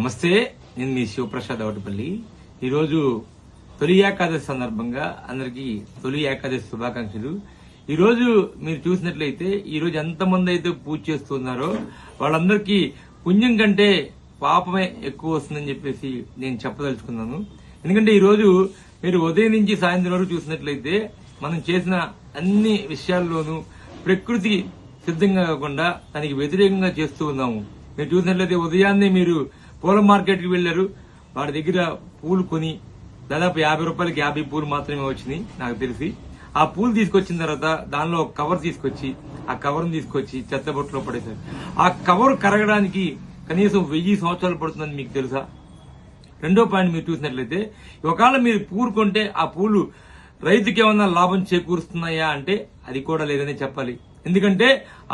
నమస్తే, నేను మీ శివప్రసాద్ అవటిపల్లి. ఈరోజు తొలి ఏకాదశి సందర్భంగా అందరికీ తొలి ఏకాదశి శుభాకాంక్షలు. ఈరోజు మీరు చూసినట్లయితే ఈరోజు ఎంతమంది అయితే పూజ చేస్తున్నారో వాళ్ళందరికీ పుణ్యం కంటే పాపమే ఎక్కువ వస్తుందని చెప్పేసి నేను చెప్పదలుచుకున్నాను. ఎందుకంటే ఈరోజు మీరు ఉదయం నుంచి సాయంత్రం వరకు చూసినట్లయితే మనం చేసిన అన్ని విషయాల్లోనూ ప్రకృతి సిద్ధంగా కాకుండా దానికి వ్యతిరేకంగా చేస్తూ ఉన్నాము. మీరు చూసినట్లయితే ఉదయాన్నే మీరు పూల మార్కెట్ కి వెళ్లారు, వాడి దగ్గర పూలు కొని దాదాపు 50 రూపాయలకి 50 పూలు మాత్రమే వచ్చినాయి నాకు తెలిసి. ఆ పూలు తీసుకొచ్చిన తర్వాత దానిలో ఒక కవర్ తీసుకొచ్చి ఆ కవర్ తీసుకొచ్చి చెత్తబొట్టులో పడేశారు. ఆ కవర్ కరగడానికి కనీసం 1000 సంవత్సరాలు పడుతుందని మీకు తెలుసా? రెండో పాయింట్ మీరు చూసినట్లయితే ఒకవేళ మీరు పూలు కొంటే ఆ పూలు రైతుకి ఏమన్నా లాభం చేకూరుస్తున్నాయా అంటే అది కూడా లేదని చెప్పాలి. ఎందుకంటే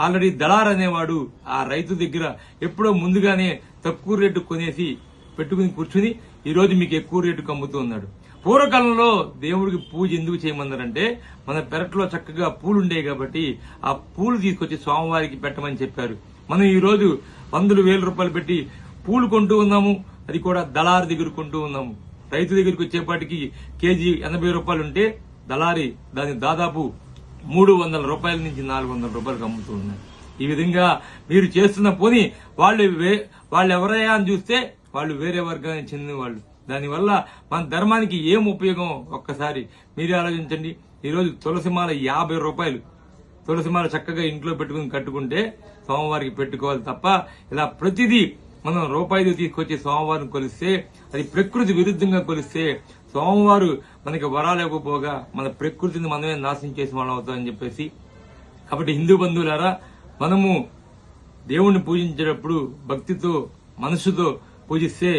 ఆల్రెడీ దళార్ అనేవాడు ఆ రైతు దగ్గర ఎప్పుడో ముందుగానే తక్కువ రేటు కొనేసి పెట్టుకుని కూర్చుని ఈ రోజు మీకు ఎక్కువ రేటుకు అమ్ముతూ ఉన్నాడు. పూర్వకాలంలో దేవుడికి పూజ ఎందుకు చేయమన్నారంటే మన పెరట్లో చక్కగా పూలు ఉండేవి కాబట్టి ఆ పూలు తీసుకొచ్చి స్వామివారికి పెట్టమని చెప్పారు. మనం ఈ రోజు 100,000 రూపాయలు పెట్టి పూలు కొంటూ ఉన్నాము, అది కూడా దళారి దగ్గర కొంటూ ఉన్నాము. రైతు దగ్గరికి వచ్చేపాటికి కేజీ 80 రూపాయలు ఉంటే దళారి దాన్ని దాదాపు 300 రూపాయల నుంచి 400 రూపాయలకు అమ్ముతూ ఉన్నారు. ఈ విధంగా మీరు చేస్తున్న పోనీ వాళ్ళు ఎవరయ్యా అని చూస్తే వాళ్ళు వేరే వర్గానికి చెందిన వాళ్ళు. దానివల్ల మన ధర్మానికి ఏం ఉపయోగం ఒక్కసారి మీరే ఆలోచించండి. ఈరోజు తులసిమాల 50 రూపాయలు. తులసిమాల చక్కగా ఇంట్లో పెట్టుకుని కట్టుకుంటే సోమవారికి పెట్టుకోవాలి తప్ప ఇలా ప్రతిదీ మనం రూపాయిది తీసుకొచ్చి సోమవారం కొలిస్తే అది ప్రకృతి విరుద్ధంగా కొలిస్తే సోమవారు మనకి వరాలు ఇవ్వకపోగా మన ప్రకృతిని మనమే నాశనం చేసి మనం అవుతామని చెప్పేసి. కాబట్టి హిందూ బంధువులారా, మనము దేవుణ్ణి పూజించేటప్పుడు భక్తితో మనసుతో పూజిస్తే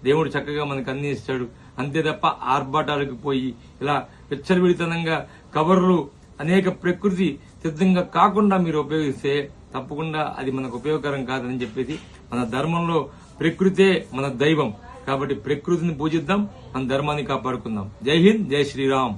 దేవుడు చక్కగా మనకు అన్ని ఇస్తాడు. అంతే తప్ప ఆర్భాటాలకు పోయి ఇలా విచ్చలవిడితనంగా కవర్లు అనేక ప్రకృతి సిద్ధంగా కాకుండా మీరు ఉపయోగిస్తే తప్పకుండా అది మనకు ఉపయోగకరం కాదని చెప్పేసి. మన ధర్మంలో ప్రకృతే మన దైవం కాబట్టి ప్రకృతిని పూజిద్దాం, మన ధర్మాన్ని కాపాడుకుందాం. జై హింద్, జై శ్రీరామ్.